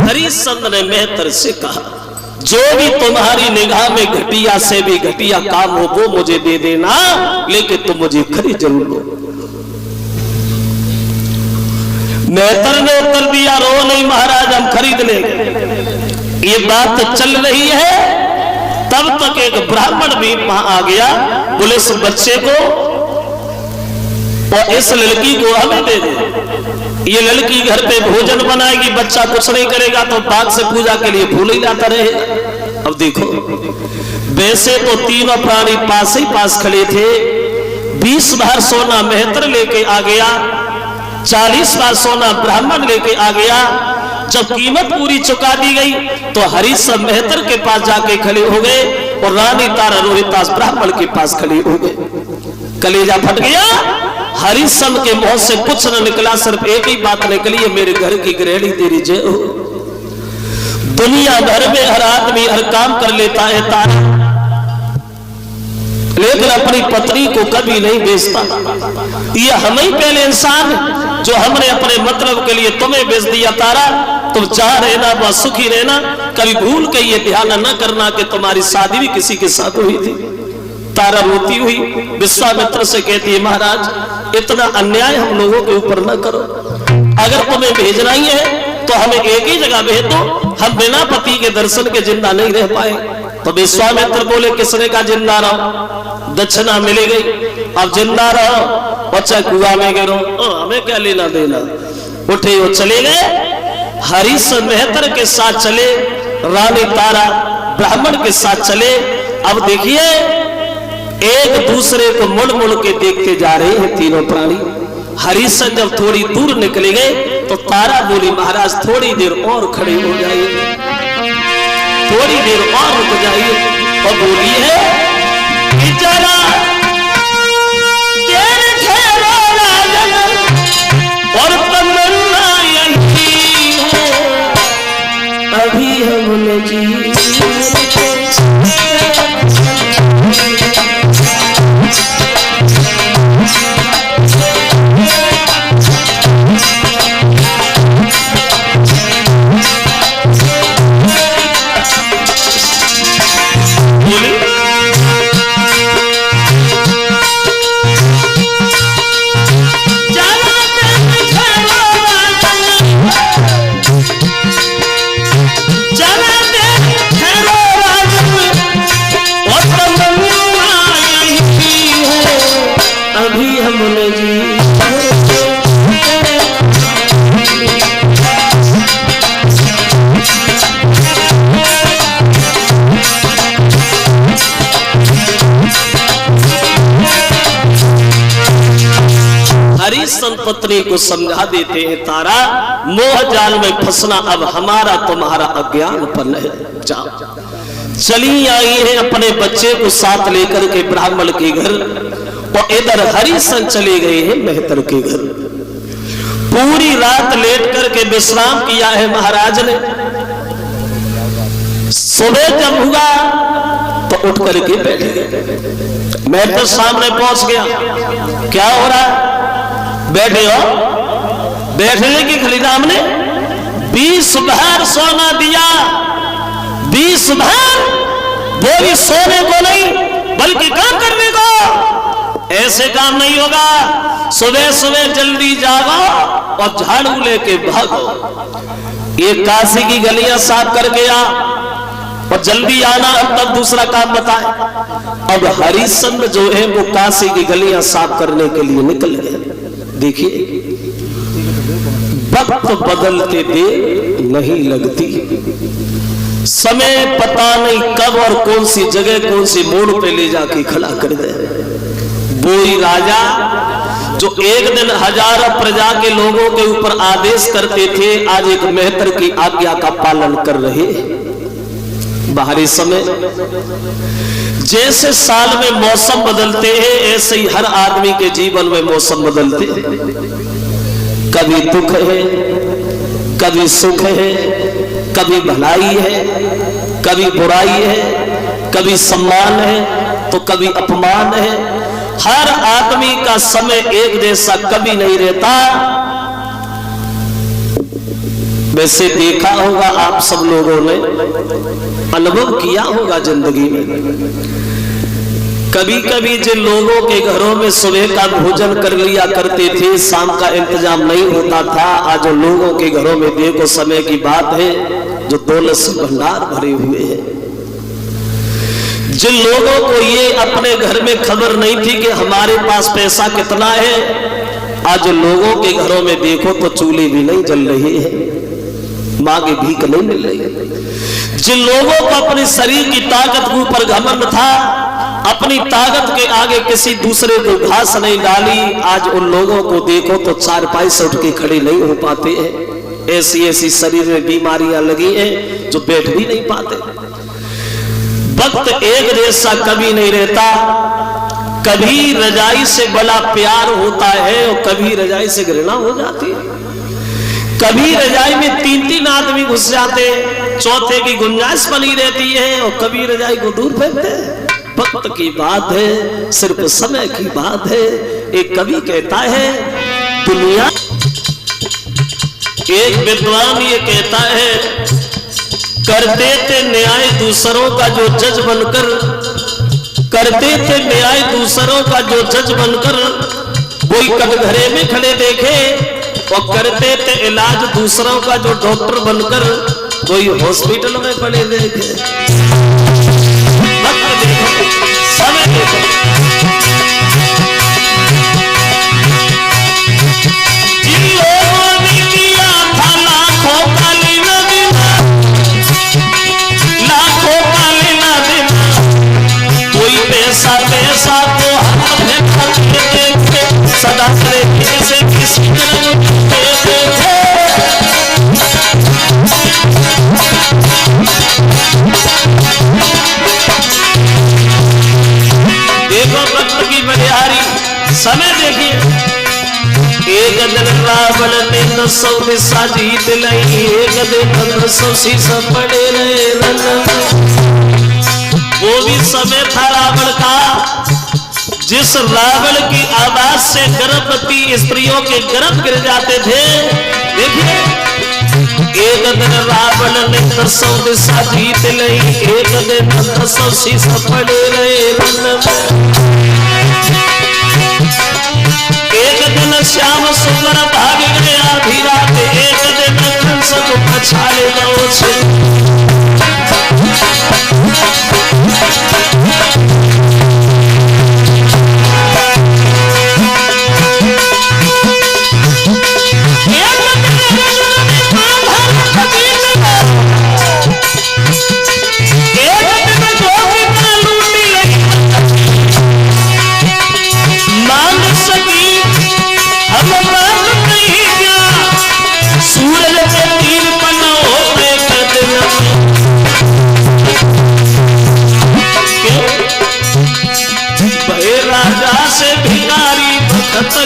Speaker 1: हरिश्चंद्र ने मेहतर से कहा, जो भी तुम्हारी निगाह में घटिया से भी घटिया काम हो वो मुझे दे देना, लेकिन तुम मुझे खरीद जरूर लो। मेहतर ने उत्तर दिया, रो नहीं महाराज, हम खरीद लेंगे। ये बात चल रही है, तब तक एक ब्राह्मण भी वहां आ गया। बोले, इस बच्चे को और इस लड़की को हमें दे दे। ये लड़की घर पे भोजन बनाएगी, बच्चा कुछ नहीं करेगा तो बाग से पूजा के लिए फूल ही लाता रहेगा। अब देखो, वैसे तो तीनों प्राणी पास ही पास खड़े थे। 20 भार सोना मेहतर लेके आ गया, 40 भार सोना ब्राह्मण लेके आ गया। जब कीमत पूरी चुका दी गई तो हरिश्चंद्र मेहतर के पास जाके खड़े हो गए और रानी तारा रोहितास ब्राह्मण के पास खड़े हो गए। कलेजा फट गया। हरिश्चंद्र के मुंह से कुछ न निकला, सिर्फ एक ही बात निकली है, मेरे घर की गृहिणी तेरी जय हो। दुनिया भर में हर आदमी हर काम कर लेता है तारा, लेकिन अपनी पत्नी को कभी नहीं बेचता। ये हम ही पहले इंसान जो हमने अपने मतलब के लिए तुम्हें बेच दिया। तारा, तुम चाह रहना, बस सुखी रहना, कभी भूल के ये ध्यान न करना कि तुम्हारी शादी भी किसी के साथ हुई थी। तारा रोती हुई विश्वामित्र से कहती है, महाराज इतना अन्याय हम लोगों के ऊपर न करो। अगर तुम्हें भेजना ही है तो हमें एक ही जगह भेज दो, हम बिना पति के दर्शन के जिंदा नहीं रह पाए। तो विश्वामित्र बोले, किसने का जिंदा रहो, दक्षिणा मिली गई, अब जिंदा रहो और चाहे कुआं में गिरो, हमें क्या लेना देना। उठे वो चले गए, हरिश्चंद्र मेहतर के साथ चले, रानी तारा ब्राह्मण के साथ चले। अब देखिए, एक दूसरे को मुड़ मुड़ के देखते जा रहे हैं तीनों प्राणी। हरिश्चंद्र जब थोड़ी दूर निकले गए तो तारा बोली, महाराज थोड़ी देर और खड़े हो जाइए, थोड़ी देर और रुक जाइए। और बोली है कि जरा देर ठहरो राजन, और तमन्ना यही है अभी हमने जी। हरिश्चंद्र पत्नी को समझा देते हैं, तारा मोह जाल में फंसना अब हमारा तुम्हारा अज्ञानपन है। जाओ, चली आई है अपने बच्चे को साथ लेकर के ब्राह्मण के घर, और इधर हरिश्चंद्र चले गए हैं मेहतर के घर। पूरी रात लेट करके विश्राम किया है महाराज ने। सुबह जब हुआ तो उठ करके बैठ गए। मेहतर सामने पहुंच गया, क्या हो रहा है, बैठे हो। बैठने की खरीदाम ने 20 भार सोना दिया, 20 भार, वो भी सोने को नहीं बल्कि काम करने को। ऐसे काम नहीं होगा, सुबह सुबह जल्दी जागो और झाड़ू लेके भागो। ये काशी की गलियां साफ करके आ और जल्दी आना, तब दूसरा काम बताए। अब हरिश्चंद्र जो है वो काशी की गलियां साफ करने के लिए निकल गए। देखिए, वक्त बदलते देर नहीं लगती, समय पता नहीं कब और कौन सी जगह कौन सी मोड़ पे ले जाके खड़ा कर दे। वही राजा जो एक दिन हजारों प्रजा के लोगों के ऊपर आदेश करते थे, आज एक मेहतर की आज्ञा का पालन कर रहे। बाहरी समय जैसे साल में मौसम बदलते हैं, ऐसे ही हर आदमी के जीवन में मौसम बदलते हैं। कभी दुख है, कभी सुख है, कभी भलाई है, कभी बुराई है, कभी सम्मान है तो कभी अपमान है। हर आदमी का समय एक जैसा कभी नहीं रहता। वैसे देखा होगा आप सब लोगों ने, अनुभव किया होगा जिंदगी में। कभी कभी जिन लोगों के घरों में सुबह का भोजन कर लिया करते थे, शाम का इंतजाम नहीं होता था, आज लोगों के घरों में देखो समय की बात है जो दौलत से भंडार भरे हुए हैं। जिन लोगों को ये अपने घर में खबर नहीं थी कि हमारे पास पैसा कितना है, आज लोगों के घरों में देखो तो चूल्हे भी नहीं जल रहे हैं, मां की भीख नहीं मिल रही है। जिन लोगों को अपने शरीर की ताकत के ऊपर घमंड था, अपनी ताकत के आगे किसी दूसरे को घास नहीं डाली, आज उन लोगों को देखो तो चारपाई से उठ के खड़े नहीं हो पाते हैं। ऐसी ऐसी शरीर में बीमारियां लगी हैं जो बैठ भी नहीं पाते। वक्त एक जैसा कभी नहीं रहता, कभी रजाई से बड़ा प्यार होता है और कभी रजाई से घृणा हो जाती है। कभी रजाई में 3-3 आदमी घुस जाते, चौथे की गुंजाइश बनी रहती है और कभी रजाई को दूर फेंकते हैं। वक्त की बात है, सिर्फ समय की बात है। एक कवि कहता है दुनिया, एक विद्वान ये कहता है, करते थे न्याय दूसरों का जो जज बनकर, करते थे न्याय दूसरों का जो जज बनकर, कोई कटघरे में खड़े देखे, और करते थे इलाज दूसरों का जो डॉक्टर बनकर, कोई हॉस्पिटल में पड़े देखे। वक्त देखो, समय देखो, जिन लोगों ने किया था लाखों का लेना देना, लाखों का लेना देना, कोई पैसा पैसा को हाथ में पकड़े थे, सदा से किसी किसी देखो वक्त की बलिहारी। समय देखिए, एक दिन रावण ने 900 दिशा जीत ली, एक दिन 900 शीशा पड़े रहे रन में। वो भी समय था रावण का, जिस रावण की आवाज से गर्भवती स्त्रियों के गर्भ गिर जाते थे। देखिए, एक दिन रावण ने 900 दिशा जीत ली, एक दिन 900 शीशा पड़े रहे रन में। एक दिन श्याम सुंदर भाग गया आधी रात, एक दिन कंस को पछाड़े गौ से।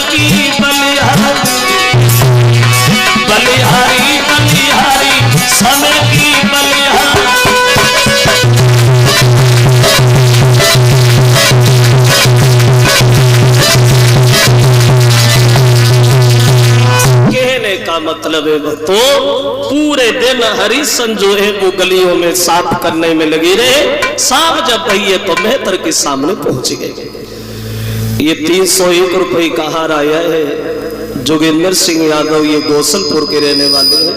Speaker 1: की बलिहारी बलिहारी समय की बलिहारी। कहने का मतलब है तो पूरे दिन हरिशन जो है वो गलियों में साफ करने में लगी रहे। शाम जब गई है तो मेहतर के सामने पहुंच गए। ये 301 रुपए का हार आया है। जोगेंद्र सिंह यादव ये गौसलपुर के रहने वाले हैं।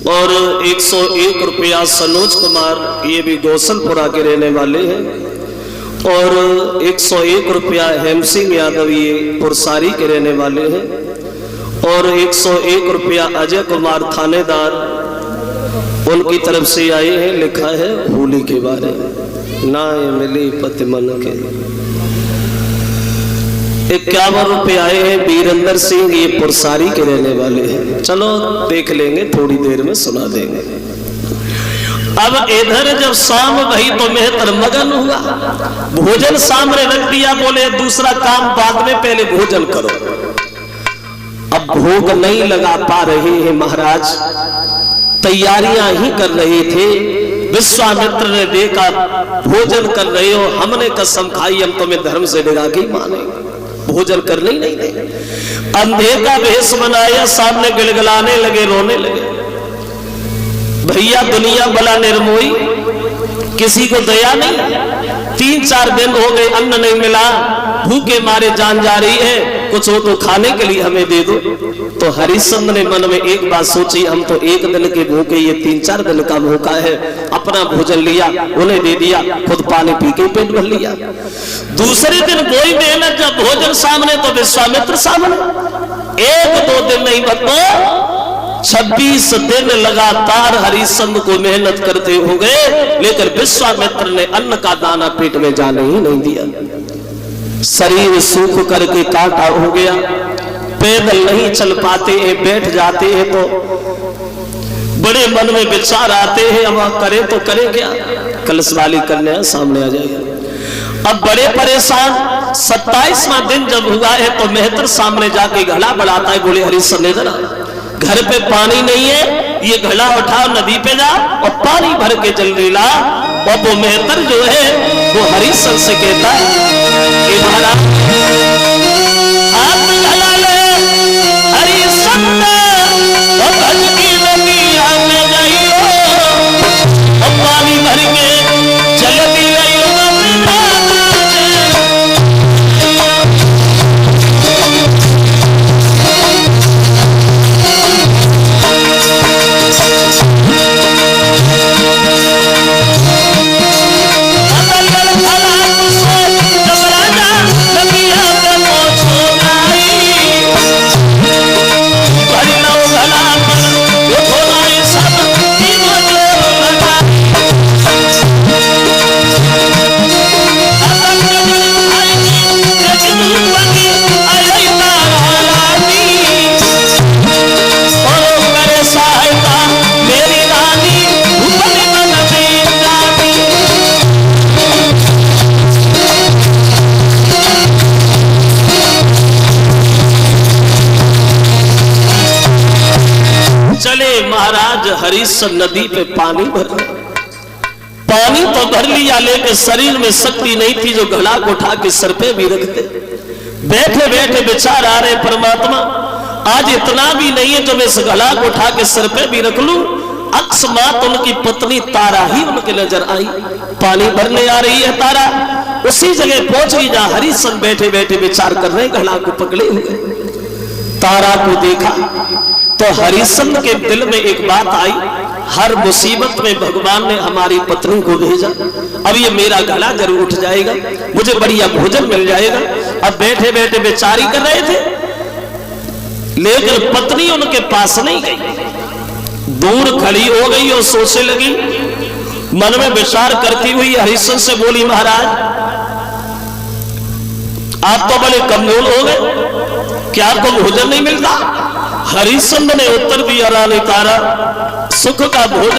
Speaker 1: और 101 रुपया सनोज कुमार ये भी गौसलपुरा के रहने वाले हैं। और 101 रुपया हेम सिंह यादव ये पुरसारी के रहने वाले हैं। और 101 रुपया अजय कुमार थानेदार उनकी तरफ से आए हैं। लिखा है होली के बारे में ना ये मिली पति मन के। 51 रुपये आए हैं वीरेंद्र सिंह ये पुरसारी के रहने वाले हैं। चलो देख लेंगे, थोड़ी देर में सुना देंगे। अब इधर जब शाम भई तो मेहतर मगन हुआ, भोजन सामने रख दिया। बोले दूसरा काम बाद में, पहले भोजन करो। अब भोग नहीं लगा पा रहे हैं महाराज, तैयारियां ही कर रहे थे। विश्वामित्र ने देखा भोजन कर रहे हो, हमने कसम खाई हम तुम्हें धर्म से डरा के मानेंगे, भोजन करने ही नहीं देंगे। अंधे का भेष बनाया, सामने गिड़गिड़ाने लगे, रोने लगे। भैया दुनिया बला निर्मोही, किसी को दया नहीं। 3-4 दिन हो गए अन्न नहीं मिला, भूखे मारे जान जा रही है, कुछ हो तो खाने के लिए हमें दे दो। तो हरिश्चंद्र ने मन में एक बात सोची, हम तो एक दिन के भूखे, ये 3-4 दिन का भूखा है। अपना भोजन लिया, उन्हें दे दिया, खुद पानी पी के पेट भर लिया। दूसरे दिन कोई मेहनत, जब भोजन सामने तो विश्वामित्र सामने। 1-2 दिन नहीं बतो 26 दिन लगातार हरिश्चंद्र को मेहनत करते हो गए, लेकिन विश्वामित्र ने अन्न का दाना पेट में जाने ही नहीं दिया। शरीर सूख करके कांटा हो गया, पैदल नहीं चल पाते हैं, बैठ जाते हैं तो बड़े मन में विचार आते हैं, अब करे तो करे क्या। कलश वाली कन्या सामने आ जाएगी। अब बड़े परेशान। 27वां दिन जब हुआ है तो मेहतर सामने जाके घड़ा बढ़ाता है, बोले हरिश्चंद्र इधर आ, घर पे पानी नहीं है, ये घड़ा उठाओ, नदी पे जा और पानी भर के जल्दी ला। और वो मेहतर जो है वो हरिश्चंद्र से कहता है कि महाराज हाथ घड़ा ले, हरिश्चंद्र और भज की नदिया में जाइयो और पानी भर के जल्दी आइयो। महाराज हरिश्चंद्र नदी पे पानी भर, पानी तो भर लिया, लेकिन शरीर में शक्ति नहीं थी जो घड़ा को उठा के सर पे भी रखते। बैठे बैठे विचार आ रहे, परमात्मा आज इतना भी नहीं है जो मैं इस घड़ा को उठा के सर पे भी रख लूं। अकस्मात उनकी पत्नी तारा ही उनके नजर आई, पानी भरने आ रही है तारा, उसी जगह पहुंच गई जहां हरिश्चंद्र बैठे बैठे विचार कर रहे, घड़ा को पकड़े हुए। तारा को देखा तो हरिश्चंद्र के दिल में एक बात आई, हर मुसीबत में भगवान ने हमारी पत्नी को भेजा, अब ये मेरा गला जरूर उठ जाएगा, मुझे बढ़िया भोजन मिल जाएगा। अब बैठे बैठे बेचारी कर रहे थे, लेकिन पत्नी उनके पास नहीं गई, दूर खड़ी हो गई और सोचने लगी। मन में विचार करती हुई हरिश्चंद्र से बोली, महाराज आप तो बड़े कमजोर हो गए, क्या आपको भोजन नहीं मिलता? हरिश्चंद्र ने उत्तर दिया, रानी तारा सुख का भोजन